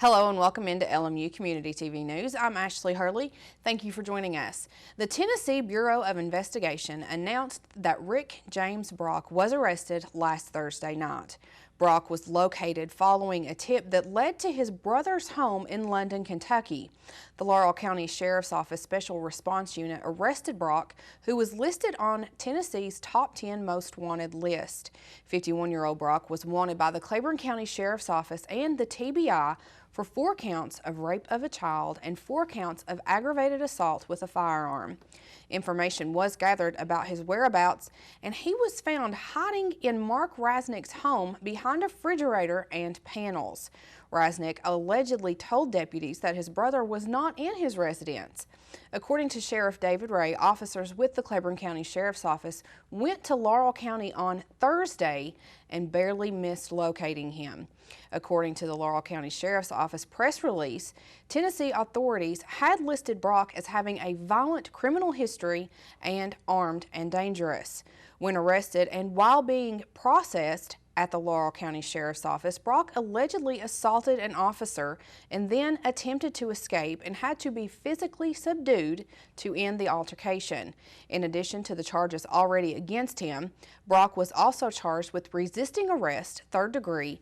Hello and welcome into LMU Community TV News. I'm Ashley Hurley. Thank you for joining us. The Tennessee Bureau of Investigation announced that Rick James Brock was arrested last Thursday night. Brock was located following a tip that led to his brother's home in London, Kentucky. The Laurel County Sheriff's Office Special Response Unit arrested Brock, who was listed on Tennessee's top 10 most wanted list. 51-year-old Brock was wanted by the Claiborne County Sheriff's Office and the TBI for 4 counts of rape of a child and 4 counts of aggravated assault with a firearm. Information was gathered about his whereabouts, and he was found hiding in Mark Rasnick's home behind a refrigerator and panels. Rasnick allegedly told deputies that his brother was not in his residence. According to Sheriff David Ray, officers with the Claiborne County Sheriff's Office went to Laurel County on Thursday and barely missed locating him. According to the Laurel County Sheriff's Office press release, Tennessee authorities had listed Brock as having a violent criminal history and armed and dangerous. When arrested and while being processed at the Laurel County Sheriff's Office, Brock allegedly assaulted an officer and then attempted to escape and had to be physically subdued to end the altercation. In addition to the charges already against him, Brock was also charged with resisting arrest, third degree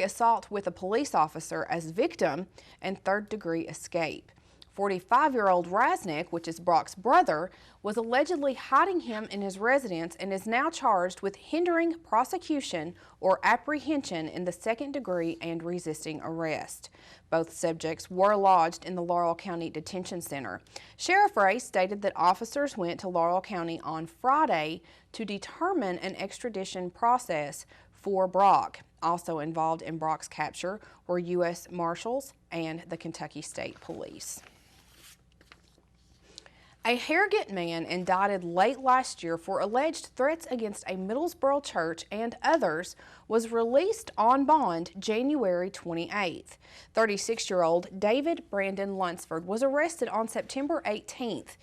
assault with a police officer as victim, and third-degree escape. 45-year-old Rasnick, which is Brock's brother, was allegedly hiding him in his residence and is now charged with hindering prosecution or apprehension in the second degree and resisting arrest. Both subjects were lodged in the Laurel County Detention Center. Sheriff Ray stated that officers went to Laurel County on Friday to determine an extradition process for Brock. Also involved in Brock's capture were U.S. Marshals and the Kentucky State Police. A Harrogate man indicted late last year for alleged threats against a Middlesboro church and others was released on bond January 28th. 36-year-old David Brandon Lunsford was arrested on September 18th.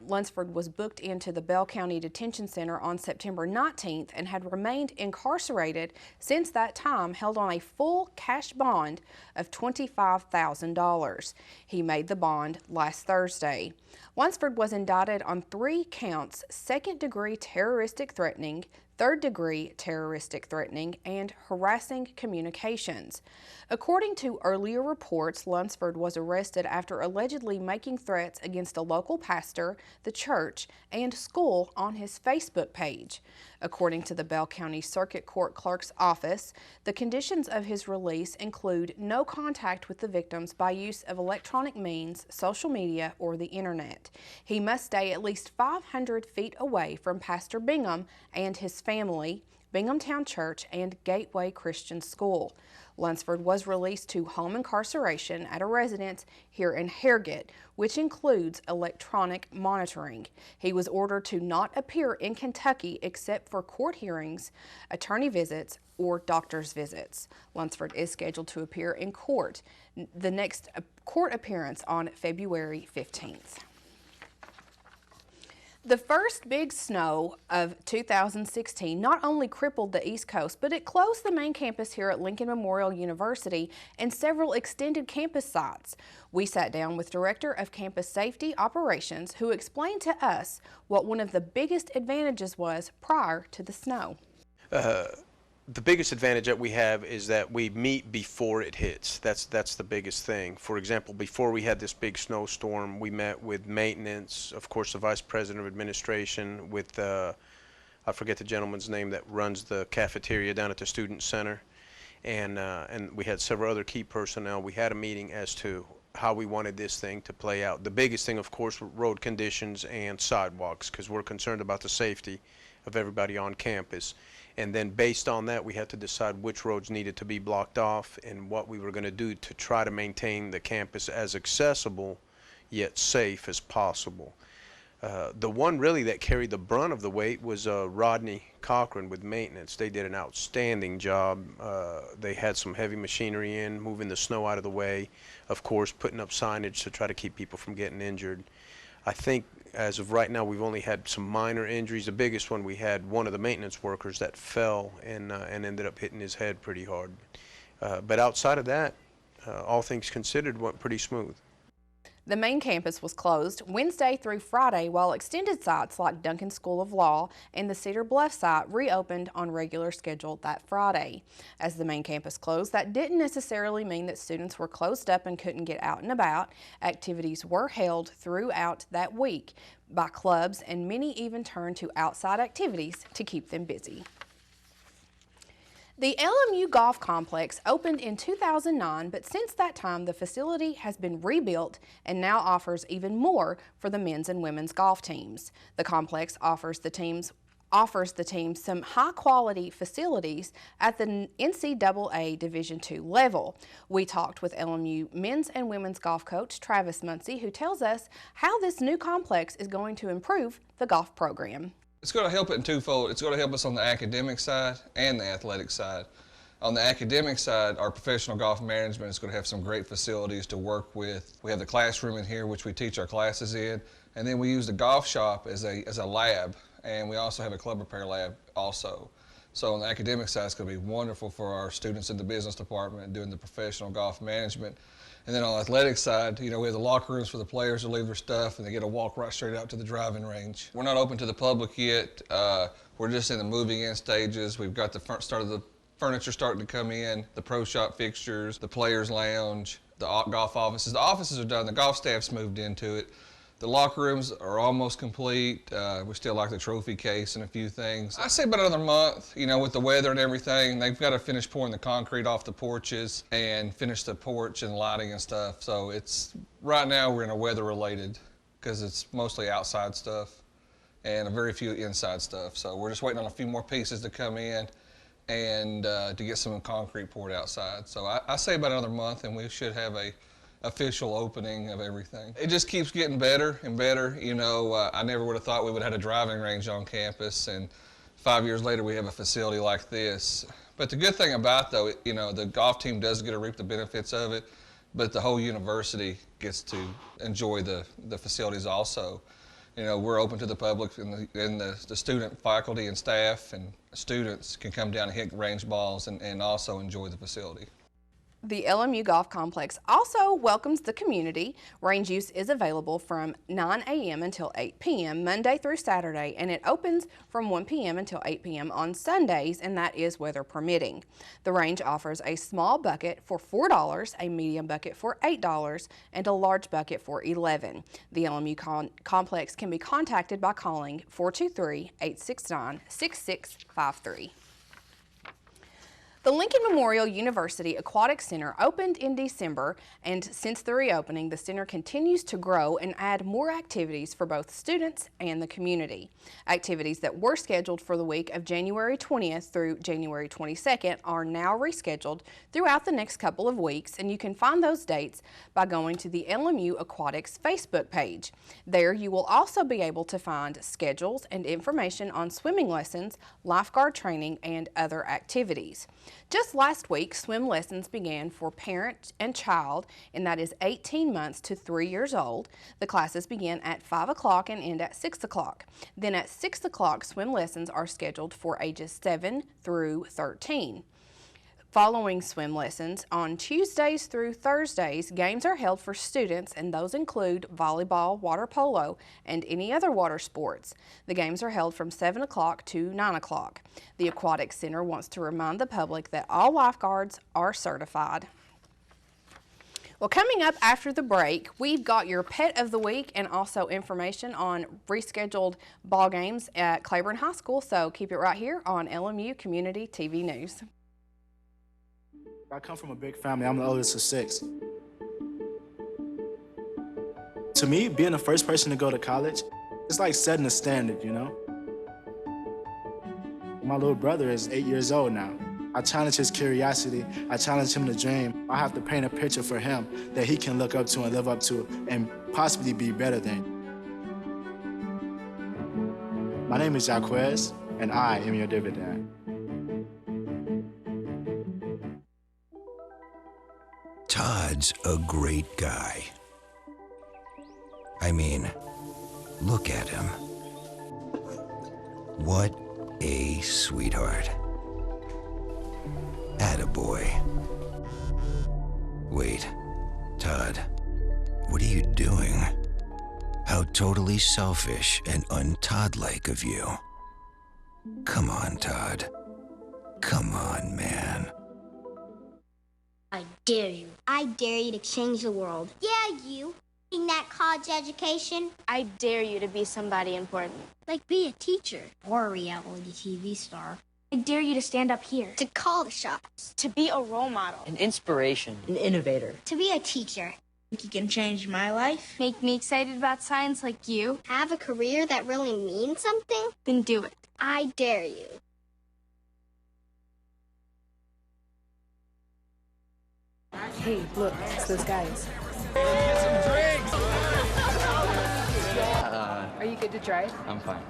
Lunsford was booked into the Bell County Detention Center on September 19th and had remained incarcerated since that time, held on a full cash bond of $25,000. He made the bond last Thursday. Lunsford was indicted on 3 counts: second-degree terroristic threatening, third-degree terroristic threatening, and harassing communications. According to earlier reports, Lunsford was arrested after allegedly making threats against a local pastor, the church, and school on his Facebook page. According to the Bell County Circuit Court Clerk's office, the conditions of his release include no contact with the victims by use of electronic means, social media, or the internet. He must stay at least 500 feet away from Pastor Bingham and his family, Binghamtown Church, and Gateway Christian School. Lunsford was released to home incarceration at a residence here in Harrogate, which includes electronic monitoring. He was ordered to not appear in Kentucky except for court hearings, attorney visits, or doctor's visits. Lunsford is scheduled to appear in court. The next court appearance on February 15th. The first big snow of 2016 not only crippled the East Coast, but it closed the main campus here at Lincoln Memorial University and several extended campus sites. We sat down with Director of Campus Safety Operations, who explained to us what one of the biggest advantages was prior to the snow. The biggest advantage that we have is that we meet before it hits. That's the biggest thing. For example, before we had this big snowstorm, we met with maintenance, of course the Vice President of Administration, with I forget the gentleman's name that runs the cafeteria down at the Student Center, and we had several other key personnel. We had a meeting as to how we wanted this thing to play out. The biggest thing, of course, were road conditions and sidewalks, because we're concerned about the safety of everybody on campus. And then based on that, we had to decide which roads needed to be blocked off and what we were going to do to try to maintain the campus as accessible yet safe as possible. The one really that carried the brunt of the weight was Rodney Cochran with maintenance. They did an outstanding job. They had some heavy machinery in, moving the snow out of the way, of course putting up signage to try to keep people from getting injured. I think as of right now, we've only had some minor injuries. The biggest one, we had one of the maintenance workers that fell and ended up hitting his head pretty hard. But outside of that, all things considered, went pretty smooth. The main campus was closed Wednesday through Friday, while extended sites like Duncan School of Law and the Cedar Bluff site reopened on regular schedule that Friday. As the main campus closed, that didn't necessarily mean that students were closed up and couldn't get out and about. Activities were held throughout that week by clubs, and many even turned to outside activities to keep them busy. The LMU Golf Complex opened in 2009, but since that time the facility has been rebuilt and now offers even more for the men's and women's golf teams. The complex offers the teams some high-quality facilities at the NCAA Division II level. We talked with LMU men's and women's golf coach Travis Muncie, who tells us how this new complex is going to improve the golf program. It's going to help it in twofold. It's going to help us on the academic side and the athletic side. On the academic side, our professional golf management is going to have some great facilities to work with. We have the classroom in here, which we teach our classes in, and then we use the golf shop as a lab, and we also have a club repair lab also. So on the academic side, it's going to be wonderful for our students in the business department doing the professional golf management. And then on the athletic side, you know, we have the locker rooms for the players to leave their stuff and they get to walk right straight out to the driving range. We're not open to the public yet. We're just in the moving in stages. We've got the start of the furniture starting to come in, the pro shop fixtures, the players lounge, the golf offices. The offices are done, the golf staff's moved into it. The locker rooms are almost complete. We still like the trophy case and a few things. I'd say about another month, you know, with the weather and everything. They've got to finish pouring the concrete off the porches and finish the porch and lighting and stuff. So it's, right now we're in a weather related because it's mostly outside stuff and a very few inside stuff. So we're just waiting on a few more pieces to come in and to get some concrete poured outside. So I say about another month and we should have a official opening of everything. It just keeps getting better and better. You know, I never would have thought we would have had a driving range on campus, and 5 years later we have a facility like this. But the good thing about, though, you know, the golf team does get to reap the benefits of it, but the whole university gets to enjoy the facilities also. You know, we're open to the public, and the student, faculty, and staff and students can come down and hit range balls and also enjoy the facility. The LMU Golf Complex also welcomes the community. Range use is available from 9 a.m. until 8 p.m. Monday through Saturday, and it opens from 1 p.m. until 8 p.m. on Sundays, and that is weather permitting. The range offers a small bucket for $4, a medium bucket for $8, and a large bucket for $11. The LMU Complex can be contacted by calling 423-869-6653. The Lincoln Memorial University Aquatic Center opened in December, and since the reopening, the center continues to grow and add more activities for both students and the community. Activities that were scheduled for the week of January 20th through January 22nd are now rescheduled throughout the next couple of weeks, and you can find those dates by going to the LMU Aquatics Facebook page. There you will also be able to find schedules and information on swimming lessons, lifeguard training, and other activities. Just last week, swim lessons began for parent and child, and that is 18 months to 3 years old. The classes begin at 5 o'clock and end at 6 o'clock. Then at 6 o'clock, swim lessons are scheduled for ages 7 through 13. Following swim lessons, on Tuesdays through Thursdays, games are held for students, and those include volleyball, water polo, and any other water sports. The games are held from 7 o'clock to 9 o'clock. The Aquatic Center wants to remind the public that all lifeguards are certified. Well, coming up after the break, we've got your Pet of the Week and also information on rescheduled ball games at Claiborne High School, so keep it right here on LMU Community TV News. I come from a big family. I'm the oldest of 6. To me, being the first person to go to college, it's like setting a standard, you know? My little brother is 8 years old now. I challenge his curiosity. I challenge him to dream. I have to paint a picture for him that he can look up to and live up to and possibly be better than. My name is Jaquez, and I am your dividend. Todd's a great guy. I mean, look at him. What a sweetheart. Attaboy. Wait, Todd, what are you doing? How totally selfish and un-Todd-like of you. Come on, Todd. Come on, man. I dare you. I dare you to change the world. Yeah, you. In that college education. I dare you to be somebody important. Like be a teacher or a reality TV star. I dare you to stand up here. To call the shots. To be a role model. An inspiration. An innovator. To be a teacher. Think you can change my life? Make me excited about science like you? Have a career that really means something? Then do it. I dare you. Hey, look, it's those guys. Are you good to drive? I'm fine.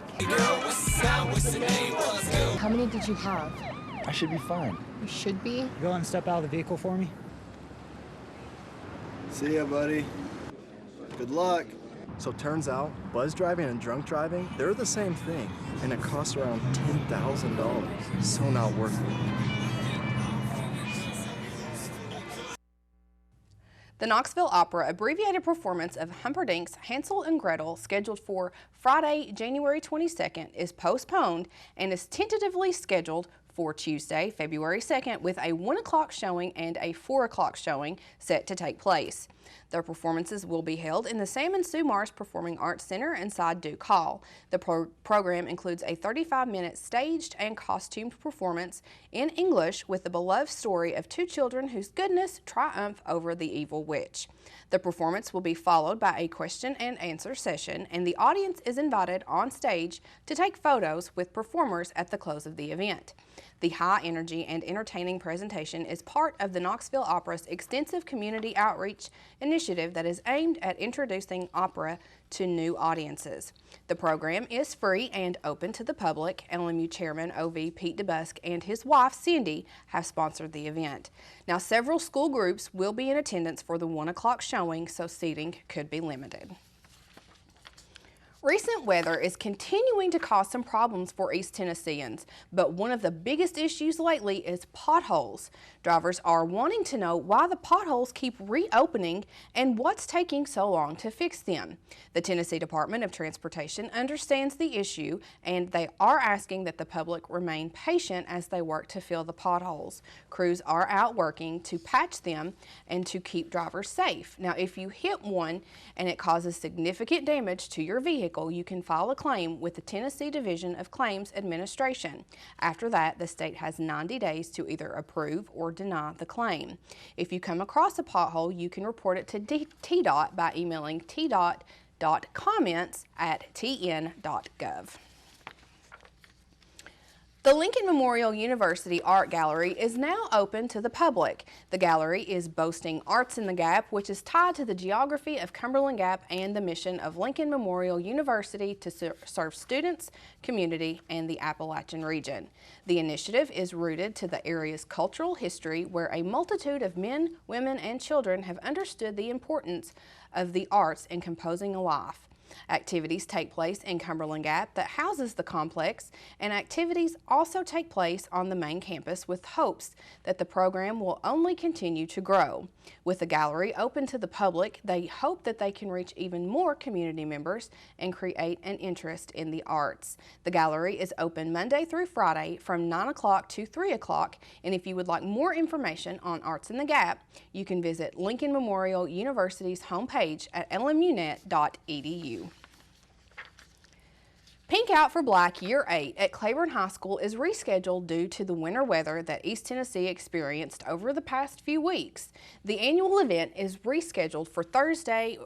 How many did you have? I should be fine. You should be. Go and step out of the vehicle for me. See ya, buddy. Good luck. So turns out, buzz driving and drunk driving, they're the same thing, and it costs around $10,000. So not worth it. The Knoxville Opera abbreviated performance of Humperdinck's Hansel and Gretel, scheduled for Friday, January 22nd, is postponed and is tentatively scheduled for Tuesday, February 2nd, with a 1 o'clock showing and a 4 o'clock showing set to take place. The performances will be held in the Sam and Sue Mars Performing Arts Center inside Duke Hall. The program includes a 35-minute staged and costumed performance in English with the beloved story of two children whose goodness triumph over the evil witch. The performance will be followed by a question and answer session, and the audience is invited on stage to take photos with performers at the close of the event. The high energy and entertaining presentation is part of the Knoxville Opera's extensive community outreach initiative that is aimed at introducing opera to new audiences. The program is free and open to the public. LMU Chairman O.V. Pete DeBusk and his wife Cindy have sponsored the event. Now, several school groups will be in attendance for the 1 o'clock showing, so seating could be limited. Recent weather is continuing to cause some problems for East Tennesseans, but one of the biggest issues lately is potholes. Drivers are wanting to know why the potholes keep reopening and what's taking so long to fix them. The Tennessee Department of Transportation understands the issue, and they are asking that the public remain patient as they work to fill the potholes. Crews are out working to patch them and to keep drivers safe. Now, if you hit one and it causes significant damage to your vehicle, you can file a claim with the Tennessee Division of Claims Administration. After that, the state has 90 days to either approve or deny the claim. If you come across a pothole, you can report it to TDOT by emailing tdot.comments@tn.gov. The Lincoln Memorial University Art Gallery is now open to the public. The gallery is boasting Arts in the Gap, which is tied to the geography of Cumberland Gap and the mission of Lincoln Memorial University to serve students, community, and the Appalachian region. The initiative is rooted to the area's cultural history, where a multitude of men, women, and children have understood the importance of the arts in composing a life. Activities take place in Cumberland Gap that houses the complex, and activities also take place on the main campus with hopes that the program will only continue to grow. With the gallery open to the public, they hope that they can reach even more community members and create an interest in the arts. The gallery is open Monday through Friday from 9 o'clock to 3 o'clock, and if you would like more information on Arts in the Gap, you can visit Lincoln Memorial University's homepage at lmunet.edu. Pink Out for Black Year 8 at Claiborne High School is rescheduled due to the winter weather that East Tennessee experienced over the past few weeks. The annual event was scheduled for Thursday,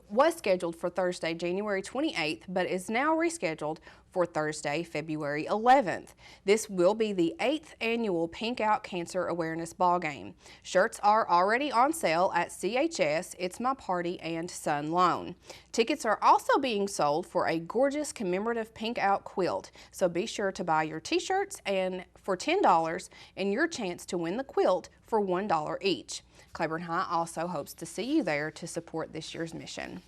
January 28th, but is now rescheduled for Thursday, February 11th. This will be the 8th annual Pink Out Cancer Awareness Ball Game. Shirts are already on sale at CHS, It's My Party, and Sun Loan. Tickets are also being sold for a gorgeous commemorative Pink Out quilt, so be sure to buy your t-shirts and for $10 and your chance to win the quilt for $1 each. Claiborne High also hopes to see you there to support this year's mission.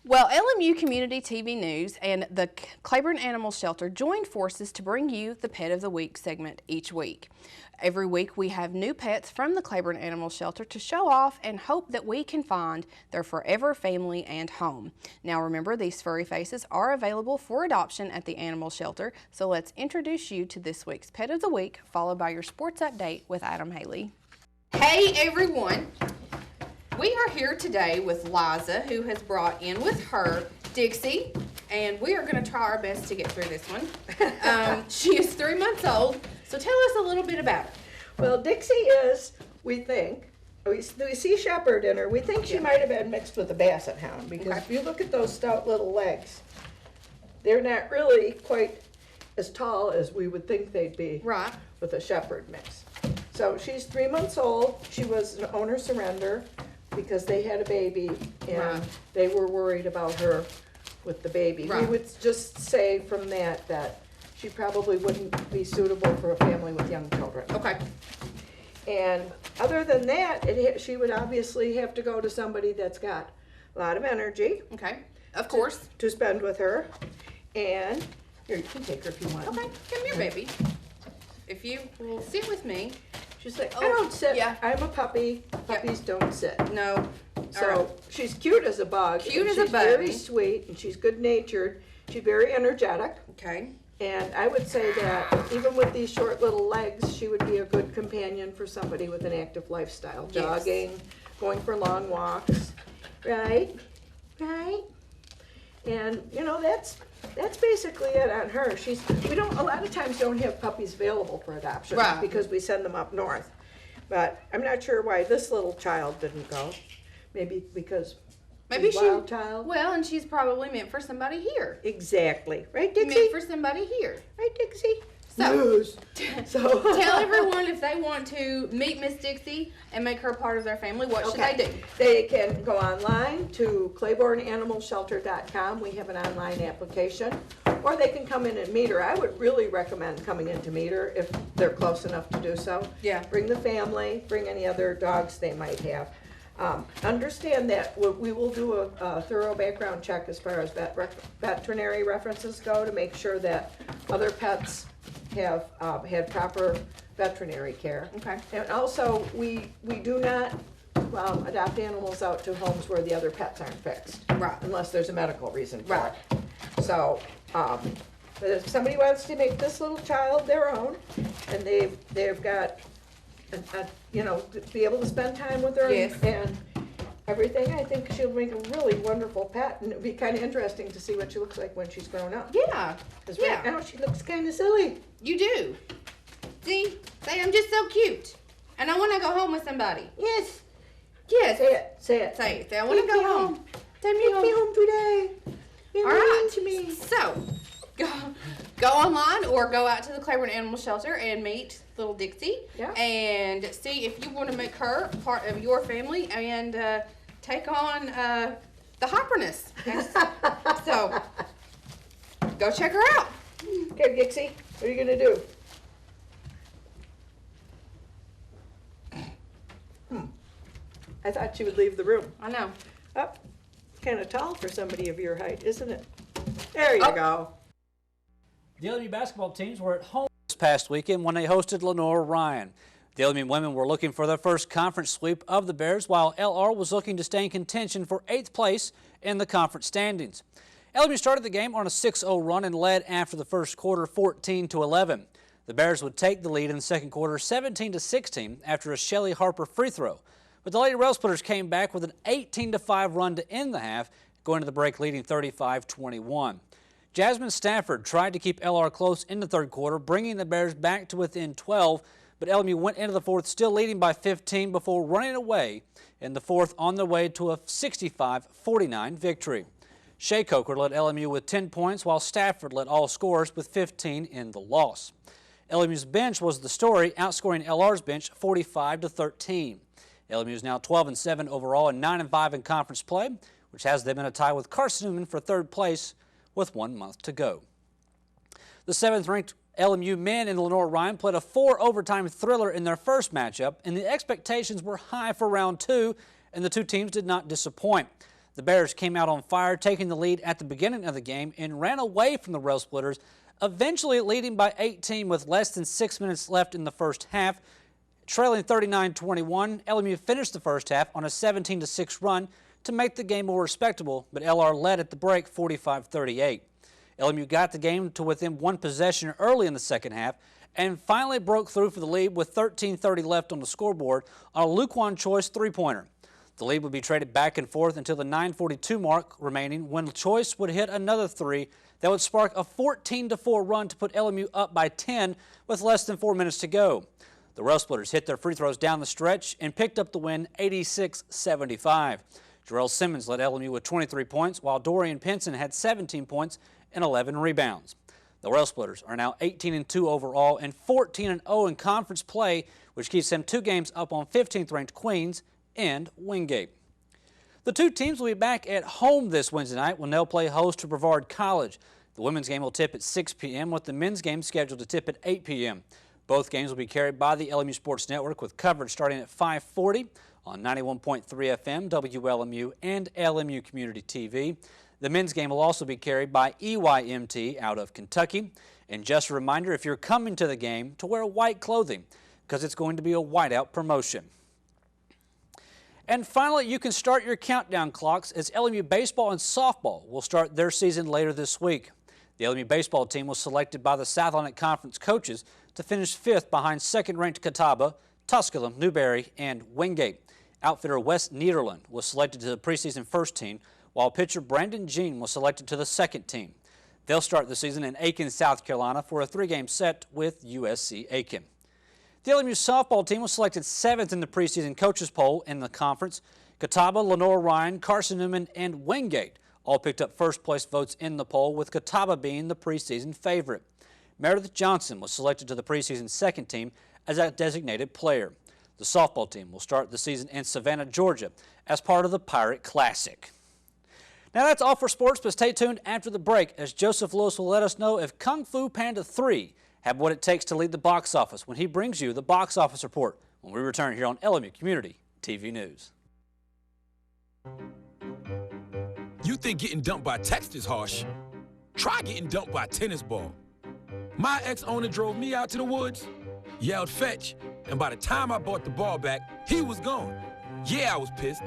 Well, LMU Community TV News and the Claiborne Animal Shelter joined forces to bring you the Pet of the Week segment each week. Every week we have new pets from the Claiborne Animal Shelter to show off and hope that we can find their forever family and home. Now remember, these furry faces are available for adoption at the animal shelter, so let's introduce you to this week's Pet of the Week, followed by your sports update with Adam Haley. Hey everyone! We are here today with Liza, who has brought in with her Dixie, and we are going to try our best to get through this one. She is 3 months old, so tell us a little bit about her. Well, Dixie is, we think, we see shepherd in her. We think she might have been mixed with a basset hound, because if you look at those stout little legs, they're not really quite as tall as we would think they'd be with a shepherd mix. So she's 3 months old. She was an owner surrender, because they had a baby and they were worried about her with the baby. We would just say from that she probably wouldn't be suitable for a family with young children. Okay. And other than that, she would obviously have to go to somebody that's got a lot of energy. Okay, of course. To spend with her. And here, you can take her if you want. Okay, come here, baby. If you will sit with me. She's like, I don't sit. Yeah. I'm a puppy. Puppies don't sit. No. So she's cute as a bug. Cute as a She's bug. very sweet, and she's good-natured. She's very energetic. Okay. And I would say that even with these short little legs, she would be a good companion for somebody with an active lifestyle. Jogging, going for long walks. Right? Right? And, you know, that's basically it on her. We don't, a lot of times don't have puppies available for adoption because we send them up north. But I'm not sure why this little child didn't go. Maybe because she's a wild child. Well, and she's probably meant for somebody here. Exactly. Right, Dixie? Meant for somebody here. Right, Dixie? So, so tell everyone if they want to meet Miss Dixie and make her part of their family, what should they do? They can go online to claiborneanimalshelter.com. We have an online application. Or they can come in and meet her. I would really recommend coming in to meet her if they're close enough to do so. Yeah. Bring the family, bring any other dogs they might have. Understand that we will do a thorough background check as far as veterinary references go to make sure that other pets have had proper veterinary care. Okay. And also, we do not adopt animals out to homes where the other pets aren't fixed. Right. Unless there's a medical reason for it. So, but if somebody wants to make this little child their own, and they've got, you know, to be able to spend time with her and everything, I think she'll make a really wonderful pet, and it'd be kind of interesting to see what she looks like when she's grown up. Yeah. Because right now she looks kind of silly. You do. See? Say, I'm just so cute. And I want to go home with somebody. Yes. Yes. Say it. Say it. Say it. Say, I want to go home. Take me home today. All right. To me. So, go online or go out to the Claiborne Animal Shelter and meet little Dixie. Yeah. And see if you want to make her part of your family and take on the hyperness. So, go check her out. Okay, Dixie, what are you going to do? I thought she would leave the room. I know. Oh, kind of tall for somebody of your height, isn't it? There you go. The LMU basketball teams were at home this past weekend when they hosted Lenore Ryan. The LMU women were looking for their first conference sweep of the Bears, while LR was looking to stay in contention for 8th place in the conference standings. LMU started the game on a 6-0 run and led after the first quarter 14-11. The Bears would take the lead in the second quarter 17-16 after a Shelley Harper free throw. But the Lady Railsplitters came back with an 18-5 run to end the half, going to the break leading 35-21. Jasmine Stafford tried to keep LR close in the third quarter, bringing the Bears back to within 12, but LMU went into the fourth still leading by 15 before running away in the fourth on their way to a 65-49 victory. Shea Coker led LMU with 10 points, while Stafford led all scorers with 15 in the loss. LMU's bench was the story, outscoring LR's bench 45-13. LMU is now 12-7 overall and 9-5 in conference play, which has them in a tie with Carson Newman for third place with 1 month to go. The 7th-ranked LMU men in Lenore Ryan played a 4-overtime thriller in their first matchup, and the expectations were high for round 2, and the two teams did not disappoint. The Bears came out on fire, taking the lead at the beginning of the game and ran away from the Rail Splitters, eventually leading by 18 with less than 6 minutes left in the first half. Trailing 39-21, LMU finished the first half on a 17-6 run to make the game more respectable, but LR led at the break 45-38. LMU got the game to within one possession early in the second half and finally broke through for the lead with 13:30 left on the scoreboard on a Luquan Choice three-pointer. The lead would be traded back and forth until the 9:42 mark remaining, when Choice would hit another three that would spark a 14-4 run to put LMU up by 10 with less than 4 minutes to go. The Rail Splitters hit their free throws down the stretch and picked up the win 86-75. Jarrell Simmons led LMU with 23 points, while Dorian Pinson had 17 points and 11 rebounds. The Rail Splitters are now 18-2 overall and 14-0 in conference play, which keeps them 2 games up on 15th-ranked Queens and Wingate. The two teams will be back at home this Wednesday night when they'll play host to Brevard College. The women's game will tip at 6 p.m. with the men's game scheduled to tip at 8 p.m. Both games will be carried by the LMU Sports Network with coverage starting at 5:40 on 91.3 FM, WLMU, and LMU Community TV. The men's game will also be carried by EYMT out of Kentucky. And just a reminder, if you're coming to the game, to wear white clothing because it's going to be a whiteout promotion. And finally, you can start your countdown clocks as LMU baseball and softball will start their season later this week. The LMU baseball team was selected by the South Atlantic Conference coaches to finish 5th behind second-ranked Catawba, Tusculum, Newberry, and Wingate. Outfitter West Nederland was selected to the preseason first team, while pitcher Brandon Jean was selected to the second team. They'll start the season in Aiken, South Carolina for a 3-game set with USC Aiken. The LMU softball team was selected 7th in the preseason coaches poll in the conference. Catawba, Lenore Ryan, Carson Newman, and Wingate all picked up first-place votes in the poll, with Catawba being the preseason favorite. Meredith Johnson was selected to the preseason second team as a designated player. The softball team will start the season in Savannah, Georgia, as part of the Pirate Classic. Now that's all for sports, but stay tuned after the break as Joseph Lewis will let us know if Kung Fu Panda 3 have what it takes to lead the box office when he brings you the box office report when we return here on LMU Community TV News. You think getting dumped by text is harsh? Try getting dumped by a tennis ball. My ex-owner drove me out to the woods, yelled fetch, and by the time I brought the ball back, he was gone. Yeah, I was pissed.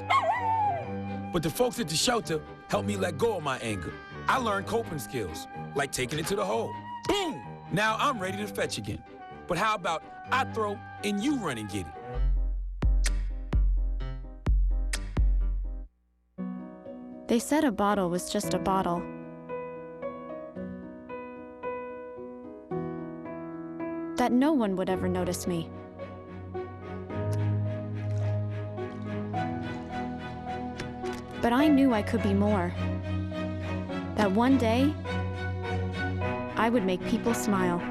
But the folks at the shelter helped me let go of my anger. I learned coping skills, like taking it to the hole. Boom! Now I'm ready to fetch again. But how about I throw and you run and get it? They said a bottle was just a bottle. That no one would ever notice me. But I knew I could be more. That one day, I would make people smile.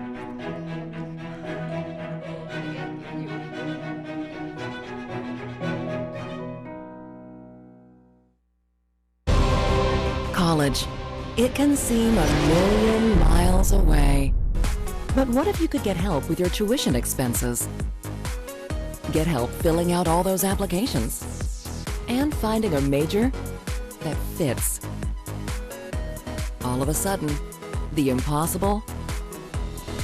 College. It can seem a million miles away. But what if you could get help with your tuition expenses? Get help filling out all those applications and finding a major that fits. All of a sudden, the impossible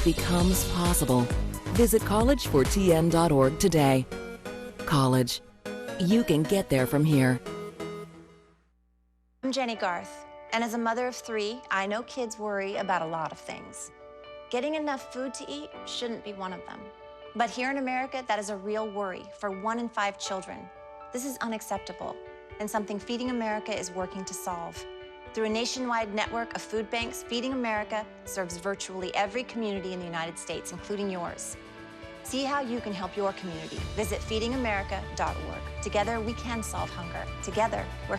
becomes possible. Visit collegefortn.org today. College. You can get there from here. I'm Jenny Garth, and as a mother of 3, I know kids worry about a lot of things. Getting enough food to eat shouldn't be one of them. But here in America, that is a real worry for 1 in 5 children. This is unacceptable, and something Feeding America is working to solve. Through a nationwide network of food banks, Feeding America serves virtually every community in the United States, including yours. See how you can help your community. Visit feedingamerica.org. Together, we can solve hunger. Together, we're...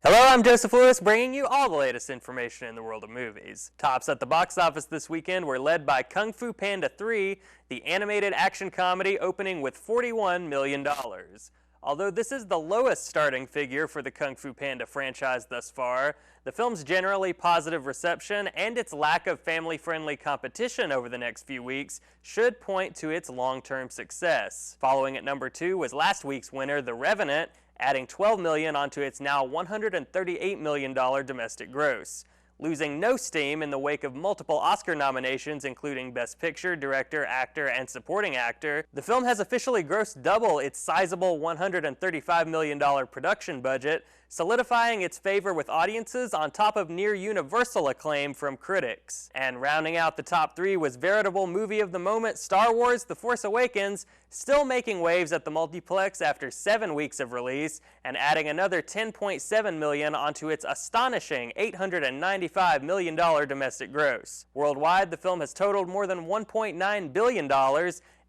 Hello, I'm Joseph Lewis, bringing you all the latest information in the world of movies. Tops at the box office this weekend were led by Kung Fu Panda 3, the animated action comedy opening with $41 million. Although this is the lowest starting figure for the Kung Fu Panda franchise thus far, the film's generally positive reception and its lack of family-friendly competition over the next few weeks should point to its long-term success. Following at number 2 was last week's winner, The Revenant, adding $12 million onto its now $138 million domestic gross. Losing no steam in the wake of multiple Oscar nominations, including Best Picture, Director, Actor, and Supporting Actor, the film has officially grossed double its sizable $135 million production budget, solidifying its favor with audiences on top of near-universal acclaim from critics. And rounding out the top three was veritable movie of the moment Star Wars: The Force Awakens, still making waves at the multiplex after 7 weeks of release, and adding another $10.7 million onto its astonishing $895 million domestic gross. Worldwide, the film has totaled more than $1.9 billion,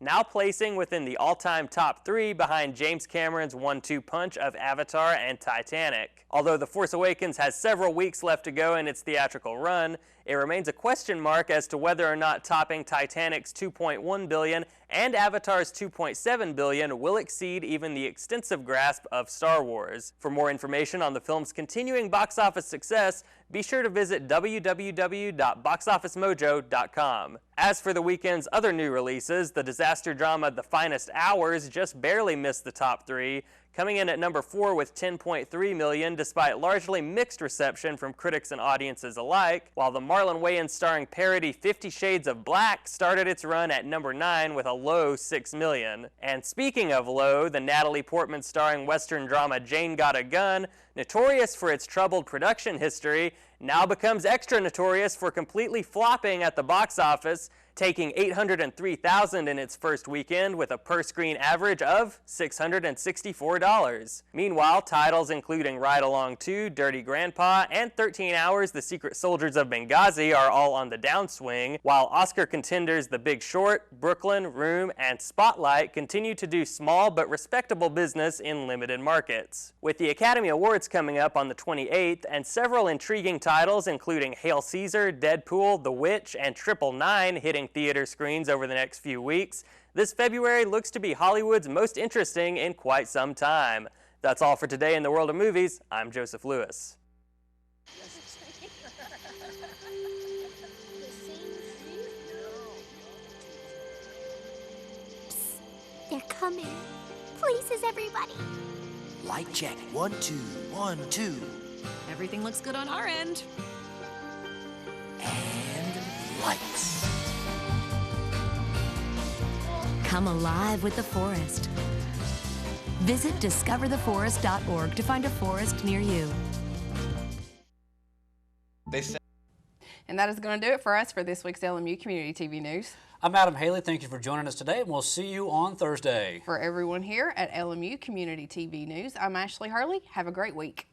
now placing within the all-time top three behind James Cameron's 1-2 punch of Avatar and Titanic. Although The Force Awakens has several weeks left to go in its theatrical run, it remains a question mark as to whether or not topping Titanic's $2.1 billion and Avatar's $2.7 billion will exceed even the extensive grasp of Star Wars. For more information on the film's continuing box office success, be sure to visit www.boxofficemojo.com. As for the weekend's other new releases, the disaster drama The Finest Hours just barely missed the top three, coming in at number 4 with $10.3 million despite largely mixed reception from critics and audiences alike, while the Marlon Wayans starring parody 50 Shades of Black started its run at number 9 with a low $6 million. And speaking of low, the Natalie Portman starring Western drama Jane Got a Gun, notorious for its troubled production history, now becomes extra notorious for completely flopping at the box office, taking $803,000 in its first weekend with a per-screen average of $664. Meanwhile, titles including Ride Along 2, Dirty Grandpa, and 13 Hours, The Secret Soldiers of Benghazi are all on the downswing, while Oscar contenders The Big Short, Brooklyn, Room, and Spotlight continue to do small but respectable business in limited markets. With the Academy Awards coming up on the 28th and several intriguing titles including Hail Caesar, Deadpool, The Witch, and 999 hitting theater screens over the next few weeks, this February looks to be Hollywood's most interesting in quite some time. That's all for today in the world of movies. I'm Joseph Lewis. They're coming. Places, everybody. Light check. 1, 2, 1, 2. Everything looks good on our end. And lights. Come alive with the forest. Visit discovertheforest.org to find a forest near you. And that is going to do it for us for this week's LMU Community TV News. I'm Adam Haley. Thank you for joining us today, and we'll see you on Thursday. For everyone here at LMU Community TV News, I'm Ashley Hurley. Have a great week.